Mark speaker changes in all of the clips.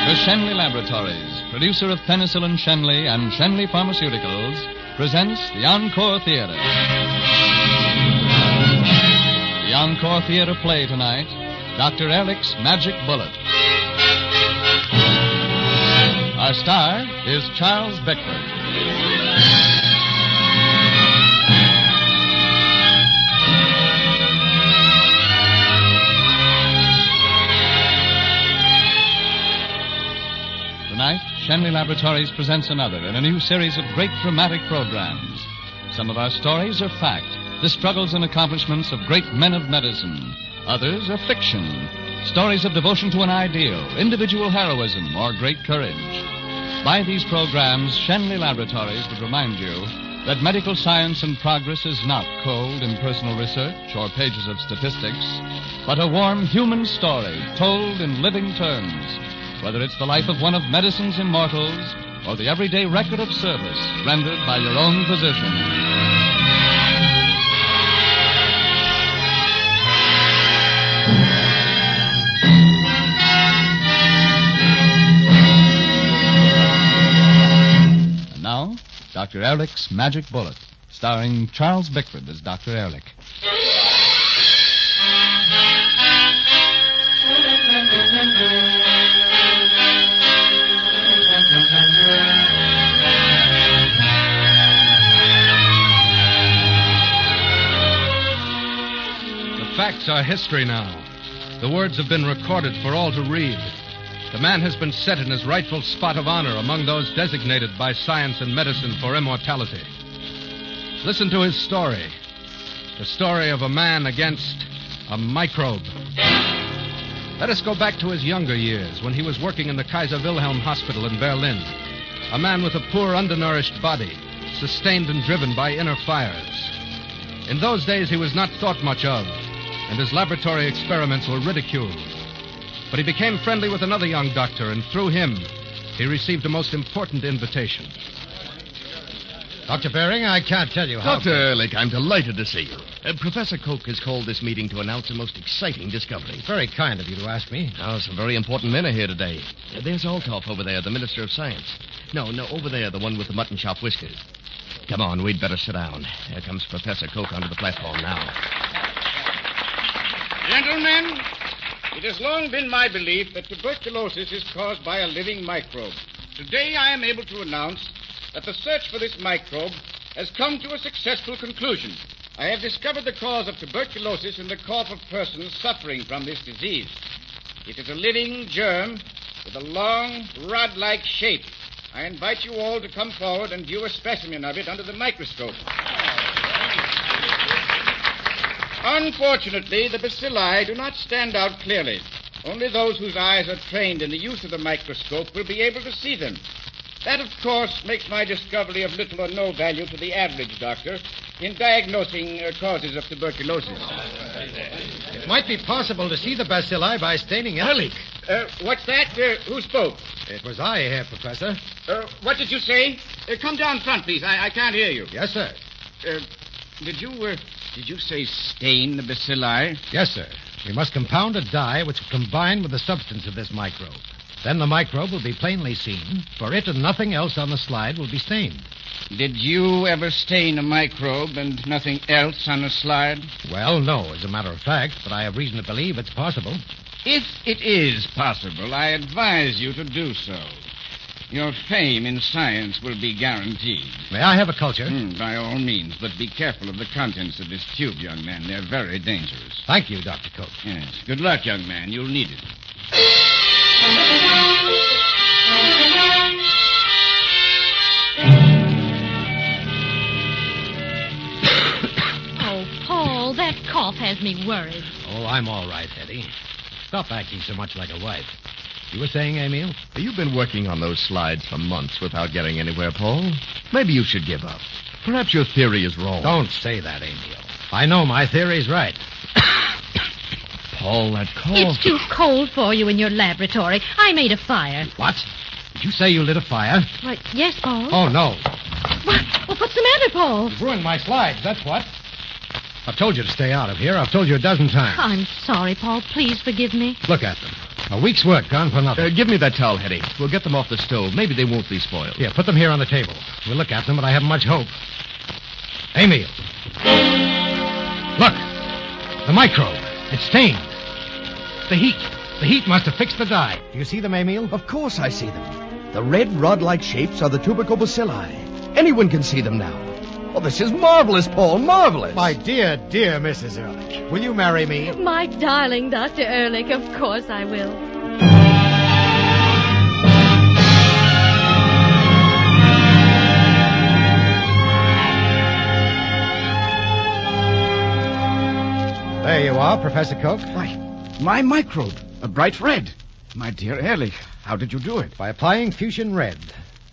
Speaker 1: The Shenley Laboratories, producer of Penicillin Shenley and Shenley Pharmaceuticals, presents the Encore Theater. The Encore Theater play tonight, Dr. Erchlick's Magic Bullet. Our star is Charles Bickford. Tonight, Shenley Laboratories presents another in a new series of great dramatic programs. Some of our stories are fact, the struggles and accomplishments of great men of medicine. Others are fiction, stories of devotion to an ideal, individual heroism, or great courage. By these programs, Shenley Laboratories would remind you that medical science and progress is not cold, impersonal research or pages of statistics, but a warm human story told in living terms. Whether it's the life of one of medicine's immortals or the everyday record of service rendered by your own physician. And now, Dr. Erchlick's Magic Bullet, starring Charles Bickford as Dr. Erchlick.
Speaker 2: Facts are history now. The words have been recorded for all to read. The man has been set in his rightful spot of honor among those designated by science and medicine for immortality. Listen to his story. The story of a man against a microbe. Let us go back to his younger years when he was working in the Kaiser Wilhelm Hospital in Berlin. A man with a poor, undernourished body, sustained and driven by inner fires. In those days, he was not thought much of, and his laboratory experiments were ridiculed. But he became friendly with another young doctor, and through him, he received a most important invitation.
Speaker 3: Dr. Bering, I can't tell you how...
Speaker 4: Dr. Erchlick, I'm delighted to see you. Professor Koch has called this meeting to announce a most exciting discovery.
Speaker 3: Very kind of you to ask me.
Speaker 4: Oh, some very important men are here today. There's Althoff over there, the Minister of Science. No, over there, the one with the mutton chop whiskers. Come on, we'd better sit down. Here comes Professor Koch onto the platform now.
Speaker 5: Gentlemen, it has long been my belief that tuberculosis is caused by a living microbe. Today I am able to announce that the search for this microbe has come to a successful conclusion. I have discovered the cause of tuberculosis in the cough of persons suffering from this disease. It is a living germ with a long, rod-like shape. I invite you all to come forward and view a specimen of it under the microscope. Unfortunately, the bacilli do not stand out clearly. Only those whose eyes are trained in the use of the microscope will be able to see them. That, of course, makes my discovery of little or no value to the average doctor in diagnosing causes of tuberculosis.
Speaker 3: It might be possible to see the bacilli by staining it.
Speaker 5: What's that? Who spoke?
Speaker 3: It was I here, Professor.
Speaker 5: What did you say? Come down front, please. I can't hear you.
Speaker 3: Yes, sir.
Speaker 5: Did you say stain the bacilli?
Speaker 3: Yes, sir. We must compound a dye which will combine with the substance of this microbe. Then the microbe will be plainly seen, for it and nothing else on the slide will be stained.
Speaker 5: Did you ever stain a microbe and nothing else on a slide?
Speaker 3: Well, no, as a matter of fact, but I have reason to believe it's possible.
Speaker 5: If it is possible, I advise you to do so. Your fame in science will be guaranteed.
Speaker 3: May I have a culture?
Speaker 5: By all means, but be careful of the contents of this tube, young man. They're very dangerous.
Speaker 3: Thank you, Dr. Koch.
Speaker 5: Yes. Good luck, young man. You'll need it.
Speaker 6: Oh, Paul, that cough has me worried.
Speaker 3: Oh, I'm all right, Eddie. Stop acting so much like a wife. You were saying, Emil?
Speaker 4: You've been working on those slides for months without getting anywhere, Paul. Maybe you should give up. Perhaps your theory is wrong.
Speaker 3: Don't say that, Emil. I know my theory's right.
Speaker 4: Paul, that cough...
Speaker 6: It's too cold for you in your laboratory. I made a fire.
Speaker 3: What? Did you say you lit a fire?
Speaker 6: Why, yes, Paul.
Speaker 3: Oh, no.
Speaker 6: What's the matter, Paul?
Speaker 3: You've ruined my slides, that's what. I've told you to stay out of here. I've told you a dozen times.
Speaker 6: I'm sorry, Paul. Please forgive me.
Speaker 3: Look at them. A week's work gone for nothing.
Speaker 4: Give me that towel, Hetty. We'll get them off the stove. Maybe they won't be spoiled.
Speaker 3: Here, put them here on the table. We'll look at them, but I haven't much hope. Emil. Look. The microbe. It's stained. The heat. The heat must have fixed the dye. Do you see them, Emil?
Speaker 4: Of course I see them. The red rod-like shapes are the tubercobacilli. Anyone can see them now. Oh, this is marvelous, Paul, marvelous.
Speaker 3: My dear, dear Mrs. Erchlick, will you marry me?
Speaker 6: My darling Dr. Erchlick, of course I will.
Speaker 3: There you are, Professor Koch.
Speaker 5: Why, my microbe, a bright red. My dear Erchlick, how did you do it?
Speaker 3: By applying fusion red.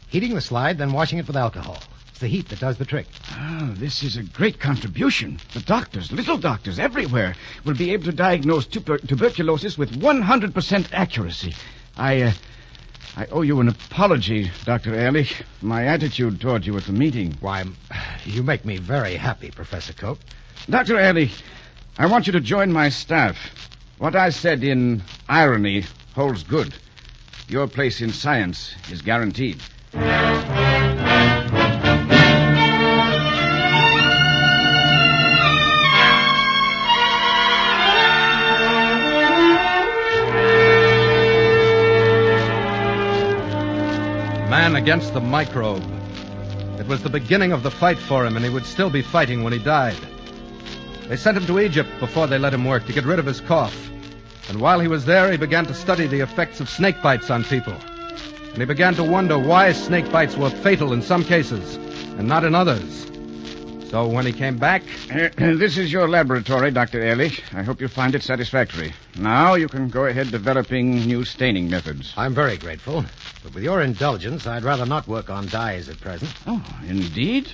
Speaker 3: Heating the slide, then washing it with alcohol. It's the heat that does the trick.
Speaker 5: Ah, this is a great contribution. The doctors, little doctors everywhere, will be able to diagnose tuberculosis with 100% accuracy. I owe you an apology, Dr. Erchlick, for my attitude toward you at the meeting.
Speaker 3: Why, you make me very happy, Professor Koch.
Speaker 5: Dr. Erchlick, I want you to join my staff. What I said in irony holds good. Your place in science is guaranteed.
Speaker 2: Man against the microbe. It was the beginning of the fight for him, and he would still be fighting when he died. They sent him to Egypt before they let him work to get rid of his cough. And while he was there, he began to study the effects of snake bites on people. And he began to wonder why snake bites were fatal in some cases and not in others. So when he came back...
Speaker 5: This is your laboratory, Dr. Erchlick. I hope you find it satisfactory. Now you can go ahead developing new staining methods.
Speaker 3: I'm very grateful. But with your indulgence, I'd rather not work on dyes at present.
Speaker 5: Oh, indeed?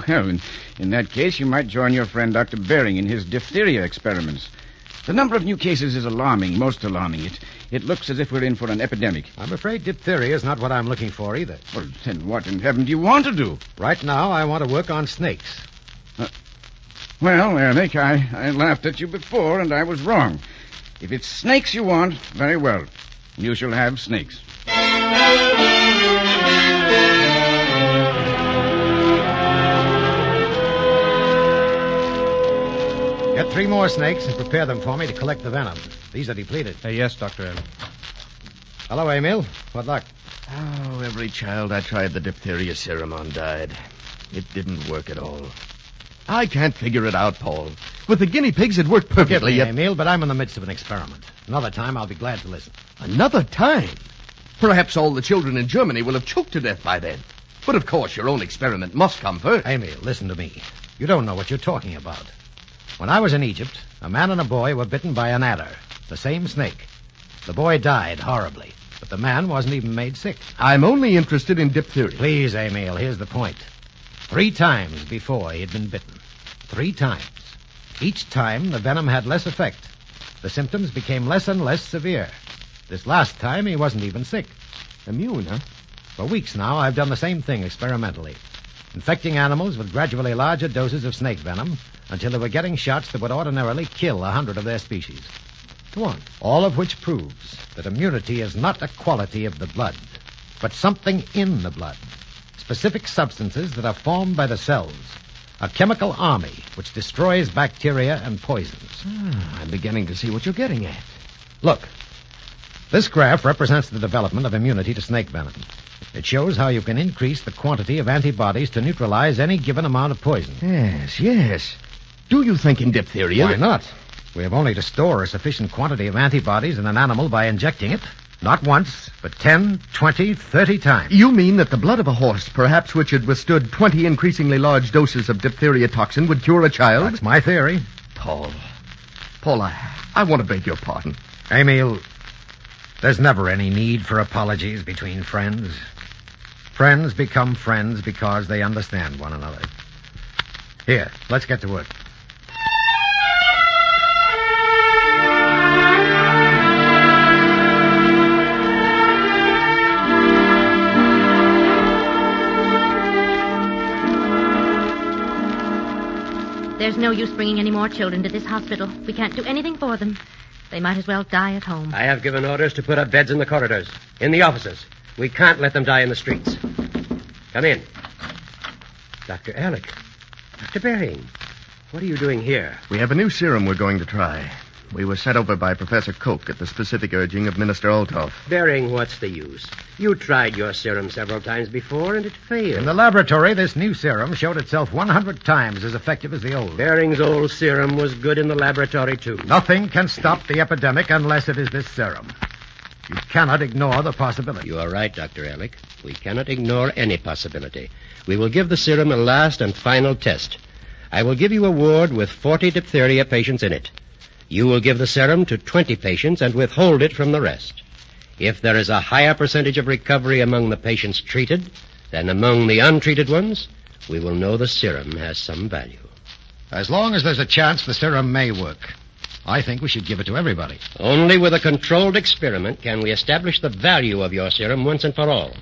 Speaker 5: Well, in that case, you might join your friend Dr. Bering in his diphtheria experiments. The number of new cases is alarming, most alarming. It looks as if we're in for an epidemic.
Speaker 3: I'm afraid diphtheria is not what I'm looking for either.
Speaker 5: Well, then what in heaven do you want to do?
Speaker 3: Right now, I want to work on snakes.
Speaker 5: Well, Erchlick, I laughed at you before, and I was wrong. If it's snakes you want, very well. You shall have snakes.
Speaker 3: Get 3 more snakes and prepare them for me to collect the venom. These are depleted.
Speaker 2: Yes, Dr. Erchlick.
Speaker 3: Hello, Emil. What luck?
Speaker 4: Oh, every child I tried the diphtheria serum on died. It didn't work at all. I can't figure it out, Paul. With the guinea pigs, it worked
Speaker 3: Forgive
Speaker 4: perfectly.
Speaker 3: me, Emil, but I'm in the midst of an experiment. Another time, I'll be glad to listen.
Speaker 4: Another time? Perhaps all the children in Germany will have choked to death by then. But of course, your own experiment must come first.
Speaker 3: Emil, listen to me. You don't know what you're talking about. When I was in Egypt, a man and a boy were bitten by an adder, the same snake. The boy died horribly, but the man wasn't even made sick.
Speaker 4: I'm only interested in diphtheria.
Speaker 3: Please, Emil, here's the point. 3 times before he had been bitten. 3 times. Each time, the venom had less effect. The symptoms became less and less severe. This last time, he wasn't even sick.
Speaker 4: Immune, huh?
Speaker 3: For weeks now, I've done the same thing experimentally. Infecting animals with gradually larger doses of snake venom until they were getting shots that would ordinarily kill 100 of their species.
Speaker 4: Go on.
Speaker 3: All of which proves that immunity is not a quality of the blood, but something in the blood. Specific substances that are formed by the cells. A chemical army which destroys bacteria and poisons.
Speaker 4: I'm beginning to see what you're getting at.
Speaker 3: Look, this graph represents the development of immunity to snake venom. It shows how you can increase the quantity of antibodies to neutralize any given amount of poison.
Speaker 4: Yes. Do you think in diphtheria...
Speaker 3: Why not? We have only to store a sufficient quantity of antibodies in an animal by injecting it. Not once, but 10, 20, 30 times.
Speaker 4: You mean that the blood of a horse, perhaps which had withstood 20 increasingly large doses of diphtheria toxin, would cure a child?
Speaker 3: That's my theory.
Speaker 4: Paul, I want to beg your pardon.
Speaker 3: Emil, there's never any need for apologies between friends. Friends become friends because they understand one another. Here, let's get to work.
Speaker 6: There's no use bringing any more children to this hospital. We can't do anything for them. They might as well die at home.
Speaker 7: I have given orders to put up beds in the corridors, in the offices. We can't let them die in the streets. Come in. Dr. Erchlick. Dr. Bering. What are you doing here?
Speaker 8: We have a new serum we're going to try. We were sent over by Professor Koch at the specific urging of Minister Olthoff.
Speaker 7: Bering, what's the use? You tried your serum several times before, and it failed.
Speaker 3: In the laboratory, this new serum showed itself 100 times as effective as the old.
Speaker 7: Bering's old serum was good in the laboratory, too.
Speaker 3: Nothing can stop the epidemic unless it is this serum. You cannot ignore the possibility.
Speaker 7: You are right, Dr. Erchlick. We cannot ignore any possibility. We will give the serum a last and final test. I will give you a ward with 40 diphtheria patients in it. You will give the serum to 20 patients and withhold it from the rest. If there is a higher percentage of recovery among the patients treated than among the untreated ones, we will know the serum has some value.
Speaker 3: As long as there's a chance the serum may work, I think we should give it to everybody.
Speaker 7: Only with a controlled experiment can we establish the value of your serum once and for all.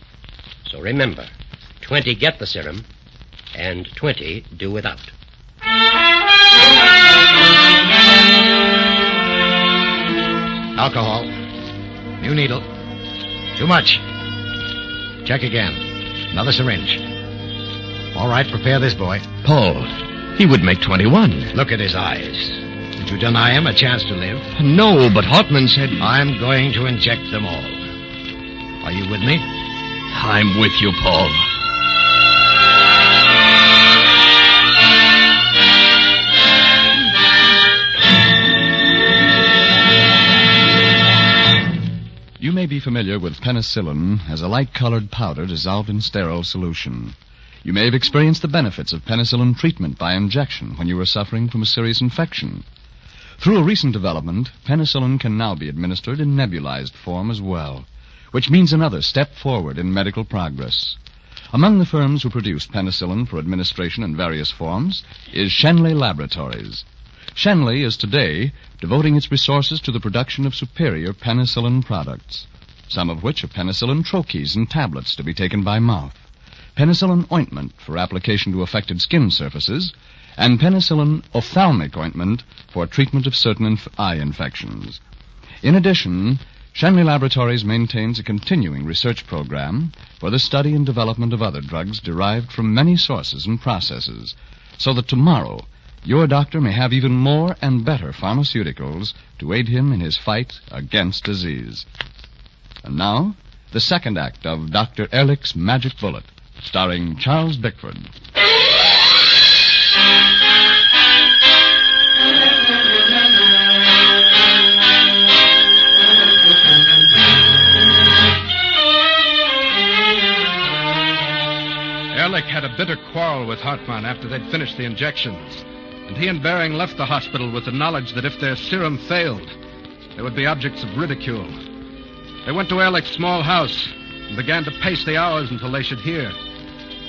Speaker 7: So remember, 20 get the serum, and 20 do without.
Speaker 3: Alcohol. New needle. Too much. Check again. Another syringe. All right, prepare this boy.
Speaker 4: Paul, he would make 21.
Speaker 3: Look at his eyes. Did you deny him a chance to live?
Speaker 4: No, but Hartman said...
Speaker 3: I'm going to inject them all. Are you with me?
Speaker 4: I'm with you, Paul.
Speaker 1: You may be familiar with penicillin as a light-colored powder dissolved in sterile solution. You may have experienced the benefits of penicillin treatment by injection when you were suffering from a serious infection. Through a recent development, penicillin can now be administered in nebulized form as well, which means another step forward in medical progress. Among the firms who produce penicillin for administration in various forms is Shenley Laboratories. Shenley is today devoting its resources to the production of superior penicillin products, some of which are penicillin troches and tablets to be taken by mouth, penicillin ointment for application to affected skin surfaces, and penicillin ophthalmic ointment for treatment of certain eye infections. In addition, Shenley Laboratories maintains a continuing research program for the study and development of other drugs derived from many sources and processes, so that tomorrow your doctor may have even more and better pharmaceuticals to aid him in his fight against disease. And now, the second act of Dr. Erchlick's Magic Bullet, starring Charles Bickford.
Speaker 2: Erchlick had a bitter quarrel with Hartmann after they'd finished the injections. And he and Bering left the hospital with the knowledge that if their serum failed, they would be objects of ridicule. They went to Erchlick's small house and began to pace the hours until they should hear.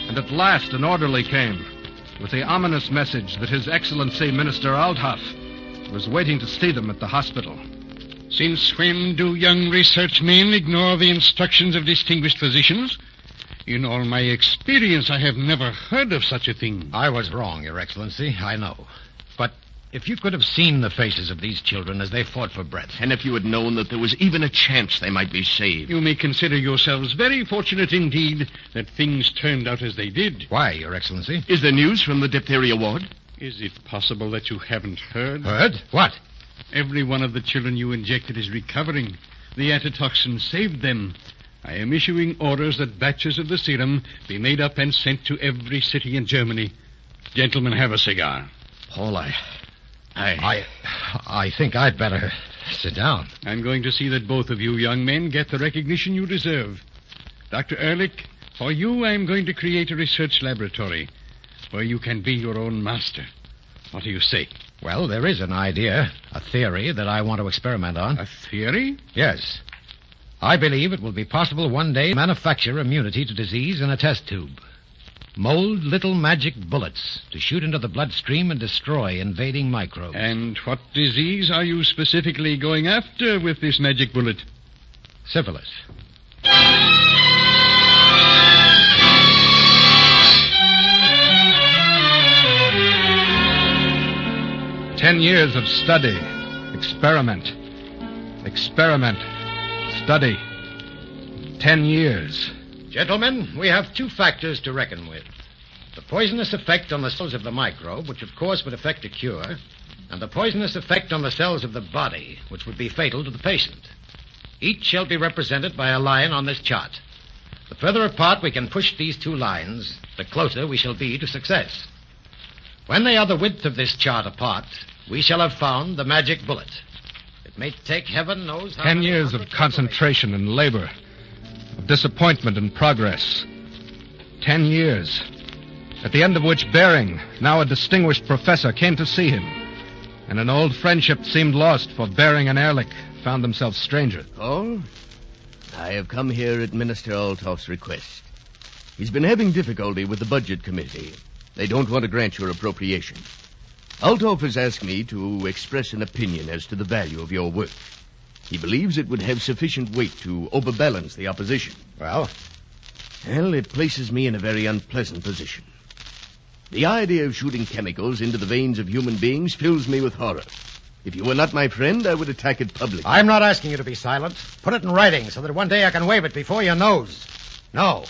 Speaker 2: And at last an orderly came with the ominous message that His Excellency Minister Olthoff was waiting to see them at the hospital.
Speaker 5: Since when do young research men ignore the instructions of distinguished physicians? In all my experience, I have never heard of such a thing.
Speaker 3: I was wrong, Your Excellency, I know. But if you could have seen the faces of these children as they fought for breath...
Speaker 4: And if you had known that there was even a chance they might be saved...
Speaker 5: You may consider yourselves very fortunate indeed that things turned out as they did.
Speaker 3: Why, Your Excellency?
Speaker 4: Is there news from the diphtheria ward?
Speaker 5: Is it possible that you haven't heard?
Speaker 3: Heard? What?
Speaker 5: Every one of the children you injected is recovering. The antitoxin saved them. I am issuing orders that batches of the serum be made up and sent to every city in Germany. Gentlemen, have a cigar.
Speaker 4: Paul,
Speaker 3: I think I'd better sit down.
Speaker 5: I'm going to see that both of you young men get the recognition you deserve. Dr. Erchlick, for you I'm going to create a research laboratory where you can be your own master. What do you say?
Speaker 3: Well, there is an idea, a theory that I want to experiment on.
Speaker 5: A theory?
Speaker 3: Yes. I believe it will be possible one day to manufacture immunity to disease in a test tube. Mold little magic bullets to shoot into the bloodstream and destroy invading microbes.
Speaker 5: And what disease are you specifically going after with this magic bullet?
Speaker 3: Syphilis.
Speaker 2: 10 years of study, experiment, Experiment. Study. 10 years.
Speaker 3: Gentlemen, we have two factors to reckon with. The poisonous effect on the cells of the microbe, which of course would affect a cure, and the poisonous effect on the cells of the body, which would be fatal to the patient. Each shall be represented by a line on this chart. The further apart we can push these two lines, the closer we shall be to success. When they are the width of this chart apart, we shall have found the magic bullet. It may take heaven knows how
Speaker 2: 10
Speaker 3: many
Speaker 2: years of
Speaker 3: hundred
Speaker 2: concentration and labor, of disappointment and progress. 10 years, at the end of which Bering, now a distinguished professor, came to see him. And an old friendship seemed lost, for Bering and Erchlick found themselves strangers.
Speaker 4: Oh? I have come here at Minister Altoff's request. He's been having difficulty with the budget committee. They don't want to grant your appropriation. Altoff has asked me to express an opinion as to the value of your work. He believes it would have sufficient weight to overbalance the opposition.
Speaker 3: Well,
Speaker 4: It places me in a very unpleasant position. The idea of shooting chemicals into the veins of human beings fills me with horror. If you were not my friend, I would attack it publicly.
Speaker 3: I'm not asking you to be silent. Put it in writing so that one day I can wave it before your nose. No.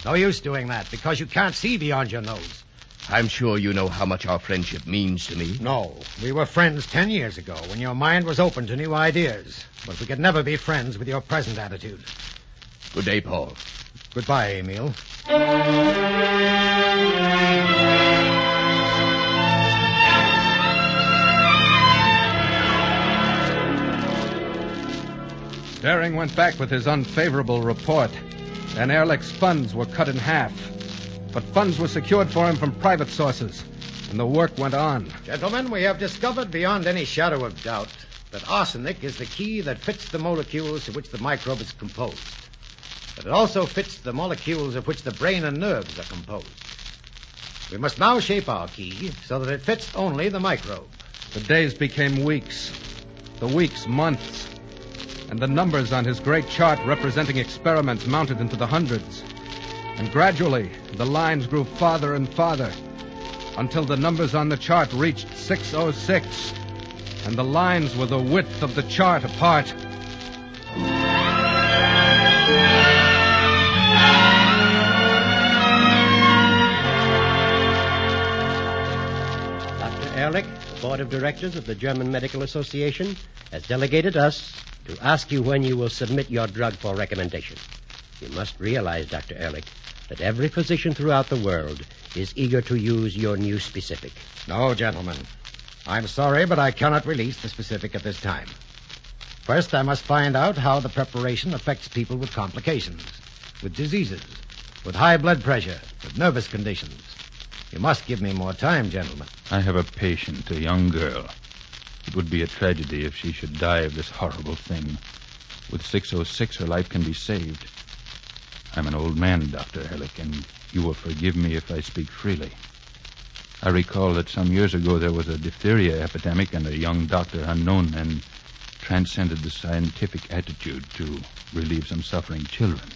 Speaker 3: No use doing that, because you can't see beyond your nose.
Speaker 4: I'm sure you know how much our friendship means to me.
Speaker 3: No. We were friends 10 years ago when your mind was open to new ideas. But we could never be friends with your present attitude.
Speaker 4: Good day, Paul.
Speaker 3: Goodbye, Emil.
Speaker 2: Bering went back with his unfavorable report, and Erchlick's funds were cut in half. But funds were secured for him from private sources, and the work went on.
Speaker 3: Gentlemen, we have discovered beyond any shadow of doubt that arsenic is the key that fits the molecules of which the microbe is composed. But it also fits the molecules of which the brain and nerves are composed. We must now shape our key so that it fits only the microbe.
Speaker 2: The days became weeks, the weeks months, and the numbers on his great chart representing experiments mounted into the hundreds. And gradually, the lines grew farther and farther, until the numbers on the chart reached 606, and the lines were the width of the chart apart.
Speaker 7: Erchlick, the Board of Directors of the German Medical Association, has delegated us to ask you when you will submit your drug for recommendation. You must realize, Dr. Erchlick, that every physician throughout the world is eager to use your new specific.
Speaker 3: No, gentlemen. I'm sorry, but I cannot release the specific at this time. First, I must find out how the preparation affects people with complications, with diseases, with high blood pressure, with nervous conditions. You must give me more time, gentlemen.
Speaker 9: I have a patient, a young girl. It would be a tragedy if she should die of this horrible thing. With 606, her life can be saved. I'm an old man, Dr. Erchlick, and you will forgive me if I speak freely. I recall that some years ago there was a diphtheria epidemic, and a young doctor, unknown men, transcended the scientific attitude to relieve some suffering children.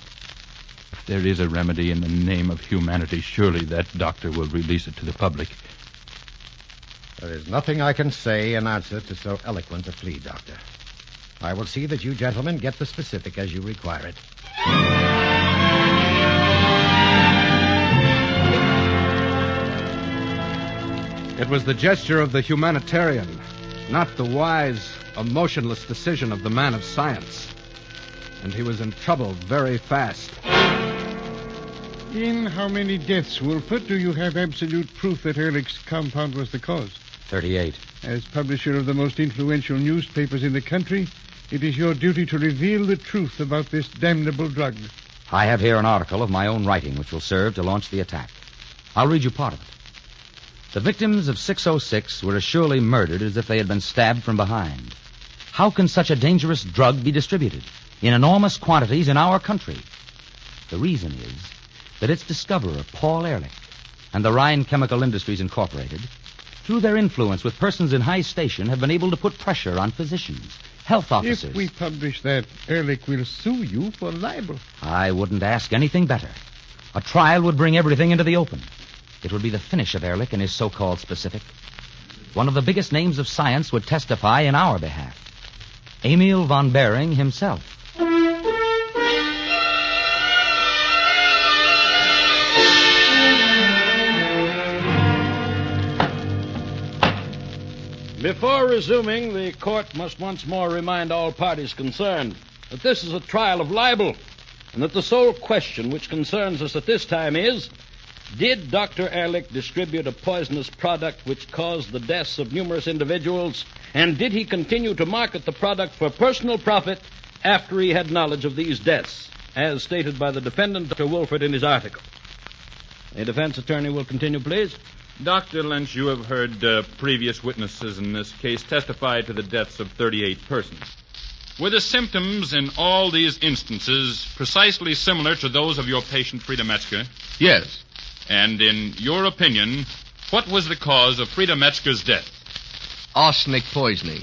Speaker 9: If there is a remedy in the name of humanity, surely that doctor will release it to the public.
Speaker 3: There is nothing I can say in answer to so eloquent a plea, Doctor. I will see that you gentlemen get the specific as you require it.
Speaker 2: It was the gesture of the humanitarian, not the wise, emotionless decision of the man of science. And he was in trouble very fast.
Speaker 10: In how many deaths, Wolfert, do you have absolute proof that Erchlick's compound was the cause?
Speaker 3: 38.
Speaker 10: As publisher of the most influential newspapers in the country, it is your duty to reveal the truth about this damnable drug.
Speaker 11: I have here an article of my own writing which will serve to launch the attack. I'll read you part of it. The victims of 606 were as surely murdered as if they had been stabbed from behind. How can such a dangerous drug be distributed in enormous quantities in our country? The reason is that its discoverer, Paul Erchlick, and the Rhine Chemical Industries Incorporated, through their influence with persons in high station, have been able to put pressure on physicians, health officers.
Speaker 10: If we publish that, Erchlick will sue you for libel.
Speaker 11: I wouldn't ask anything better. A trial would bring everything into the open. It would be the finish of Erchlick and his so-called specific. One of the biggest names of science would testify in our behalf. Emil von Behring himself.
Speaker 12: Before resuming, the court must once more remind all parties concerned that this is a trial of libel, and that the sole question which concerns us at this time is, did Dr. Erchlick distribute a poisonous product which caused the deaths of numerous individuals, and did he continue to market the product for personal profit after he had knowledge of these deaths, as stated by the defendant, Dr. Wolfert, in his article? The defense attorney will continue, please.
Speaker 9: Dr. Lynch, you have heard previous witnesses in this case testify to the deaths of 38 persons. Were the symptoms in all these instances precisely similar to those of your patient, Frida Metzger?
Speaker 4: Yes.
Speaker 9: And in your opinion, what was the cause of Frida Metzger's death?
Speaker 4: Arsenic poisoning.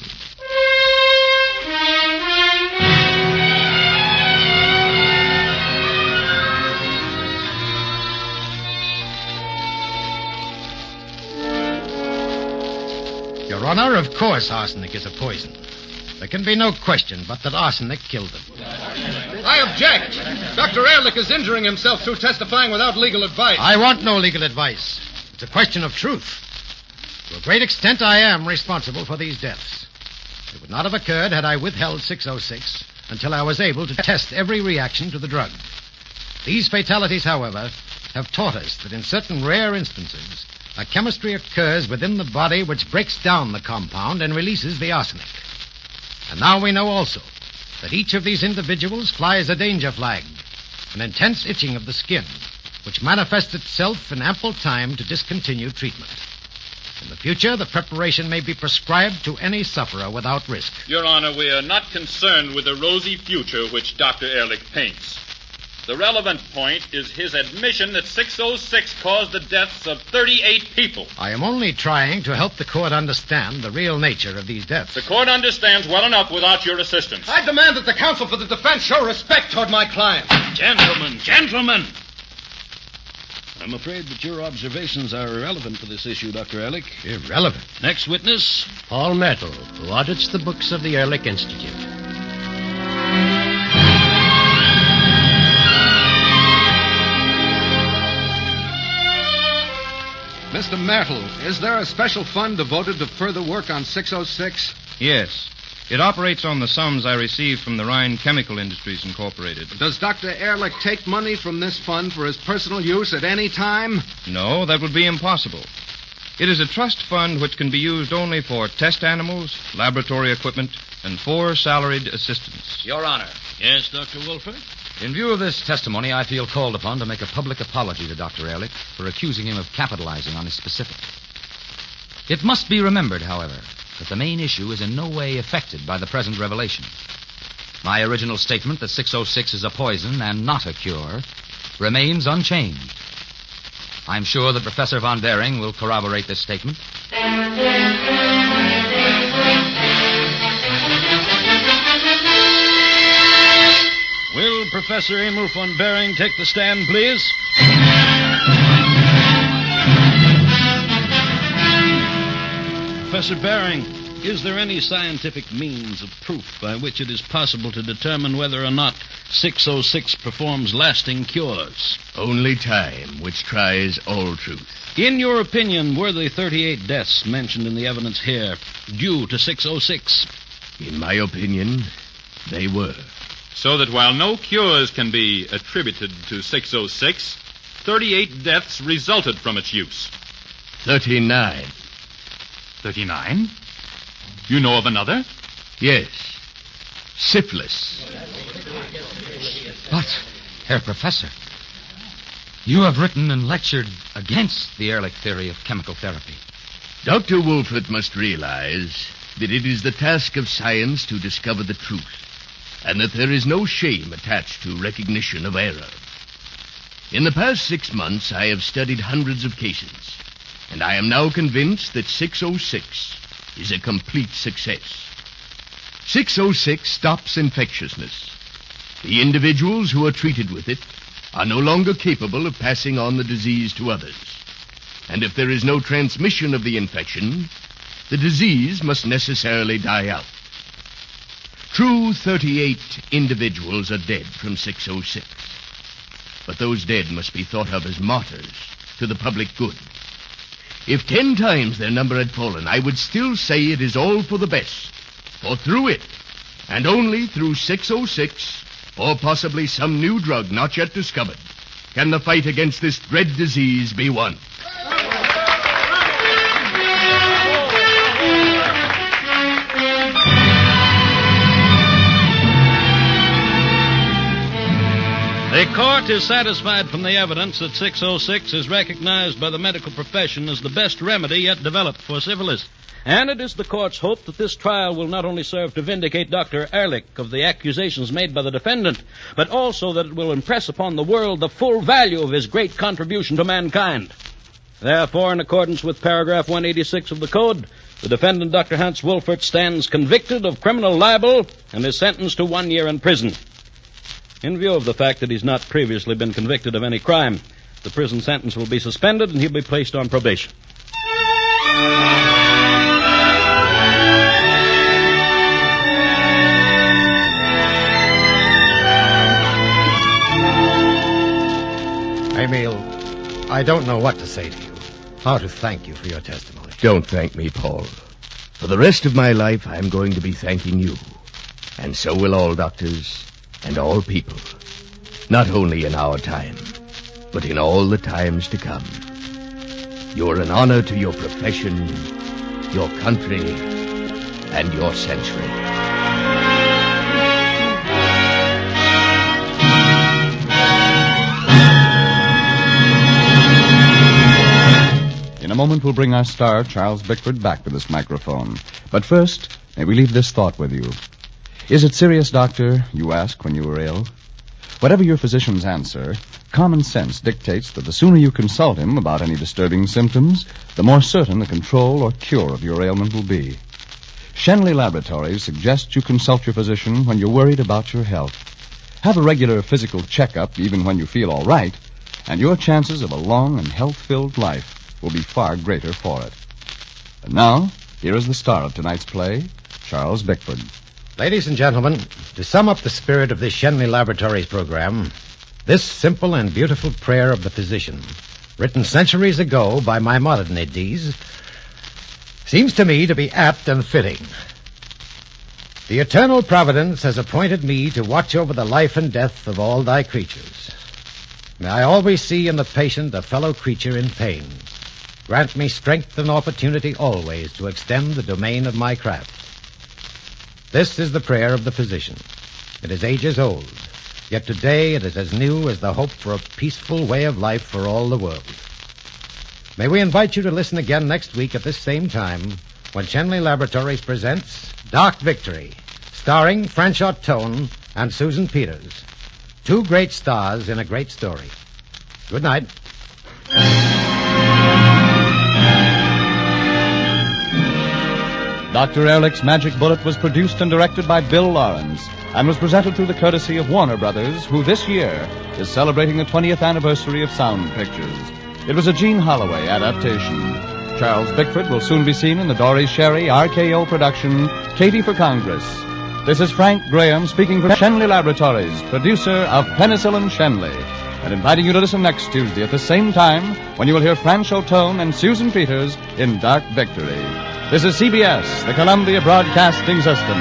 Speaker 3: Your Honor, of course arsenic is a poison. There can be no question but that arsenic killed them.
Speaker 2: I object. Dr. Erchlick is injuring himself through testifying without legal advice.
Speaker 3: I want no legal advice. It's a question of truth. To a great extent, I am responsible for these deaths. They would not have occurred had I withheld 606 until I was able to test every reaction to the drug. These fatalities, however, have taught us that in certain rare instances, a chemistry occurs within the body which breaks down the compound and releases the arsenic. And now we know also that each of these individuals flies a danger flag, an intense itching of the skin, which manifests itself in ample time to discontinue treatment. In the future, the preparation may be prescribed to any sufferer without risk.
Speaker 9: Your Honor, we are not concerned with the rosy future which Dr. Erchlick paints. The relevant point is his admission that 606 caused the deaths of 38 people.
Speaker 3: I am only trying to help the court understand the real nature of these deaths.
Speaker 9: The court understands well enough without your assistance.
Speaker 2: I demand that the counsel for the defense show respect toward my client.
Speaker 12: Gentlemen. I'm afraid that your observations are irrelevant to this issue, Dr. Erchlick.
Speaker 3: Irrelevant?
Speaker 12: Next witness.
Speaker 7: Paul Myrtle, who audits the books of the Erchlick Institute.
Speaker 2: Mr. Myrtle, is there a special fund devoted to further work on 606?
Speaker 13: Yes. It operates on the sums I receive from the Rhine Chemical Industries Incorporated.
Speaker 2: Does Dr. Erchlick take money from this fund for his personal use at any time?
Speaker 13: No, that would be impossible. It is a trust fund which can be used only for test animals, laboratory equipment, and 4 salaried assistants.
Speaker 12: Your Honor. Yes, Dr. Wolfert?
Speaker 11: In view of this testimony, I feel called upon to make a public apology to Dr. Erchlick for accusing him of capitalizing on his specific. It must be remembered, however, that the main issue is in no way affected by the present revelation. My original statement that 606 is a poison and not a cure remains unchanged. I'm sure that Professor von Behring will corroborate this statement.
Speaker 12: Will Professor Emil von Behring take the stand, please? Professor Behring, is there any scientific means of proof by which it is possible to determine whether or not 606 performs lasting cures?
Speaker 4: Only time, which tries all truth.
Speaker 12: In your opinion, were the 38 deaths mentioned in the evidence here due to 606?
Speaker 4: In my opinion, they were.
Speaker 9: So that while no cures can be attributed to 606, 38 deaths resulted from its use.
Speaker 4: 39.
Speaker 9: 39? You know of another?
Speaker 4: Yes. Syphilis.
Speaker 11: But, Herr Professor, you have written and lectured against the Erchlick theory of chemical therapy.
Speaker 4: Dr. Wolfert must realize that it is the task of science to discover the truth, and that there is no shame attached to recognition of error. In the past 6 months, I have studied hundreds of cases, and I am now convinced that 606 is a complete success. 606 stops infectiousness. The individuals who are treated with it are no longer capable of passing on the disease to others. And if there is no transmission of the infection, the disease must necessarily die out. True, 38 individuals are dead from 606. But those dead must be thought of as martyrs to the public good. If 10 times their number had fallen, I would still say it is all for the best. For through it, and only through 606, or possibly some new drug not yet discovered, can the fight against this dread disease be won.
Speaker 12: The court is satisfied from the evidence that 606 is recognized by the medical profession as the best remedy yet developed for syphilis. And it is the court's hope that this trial will not only serve to vindicate Dr. Erchlick of the accusations made by the defendant, but also that it will impress upon the world the full value of his great contribution to mankind. Therefore, in accordance with paragraph 186 of the Code, the defendant, Dr. Hans Wolfert, stands convicted of criminal libel and is sentenced to 1 year in prison. In view of the fact that he's not previously been convicted of any crime, the prison sentence will be suspended and he'll be placed on probation.
Speaker 3: Emil, I don't know what to say to you, how to thank you for your testimony.
Speaker 4: Don't thank me, Paul. For the rest of my life, I'm going to be thanking you. And so will all doctors and all people. Not only in our time, but in all the times to come. You're an honor to your profession, your country, and your century.
Speaker 1: In a moment, we'll bring our star, Charles Bickford, back to this microphone. But first, may we leave this thought with you. Is it serious, doctor, you ask when you are ill? Whatever your physician's answer, common sense dictates that the sooner you consult him about any disturbing symptoms, the more certain the control or cure of your ailment will be. Shenley Laboratories suggests you consult your physician when you're worried about your health. Have a regular physical checkup even when you feel all right, and your chances of a long and health-filled life will be far greater for it. And now, here is the star of tonight's play, Charles Bickford.
Speaker 3: Ladies and gentlemen, to sum up the spirit of this Shenley Laboratories program, this simple and beautiful prayer of the physician, written centuries ago by Maimonides, seems to me to be apt and fitting. The eternal providence has appointed me to watch over the life and death of all thy creatures. May I always see in the patient a fellow creature in pain. Grant me strength and opportunity always to extend the domain of my craft. This is the prayer of the physician. It is ages old, yet today it is as new as the hope for a peaceful way of life for all the world. May we invite you to listen again next week at this same time when Shenley Laboratories presents Dark Victory, starring Franchot Tone and Susan Peters. Two great stars in a great story. Good night.
Speaker 1: Dr. Erlick's Magic Bullet was produced and directed by Bill Lawrence and was presented through the courtesy of Warner Brothers, who this year is celebrating the 20th anniversary of Sound Pictures. It was a Gene Holloway adaptation. Charles Bickford will soon be seen in the Dory Sherry RKO production, Katie for Congress. This is Frank Graham speaking for Shenley Laboratories, producer of Penicillin Shenley, and inviting you to listen next Tuesday at the same time when you will hear Franchot Tone and Susan Peters in Dark Victory. This is CBS, the Columbia Broadcasting System.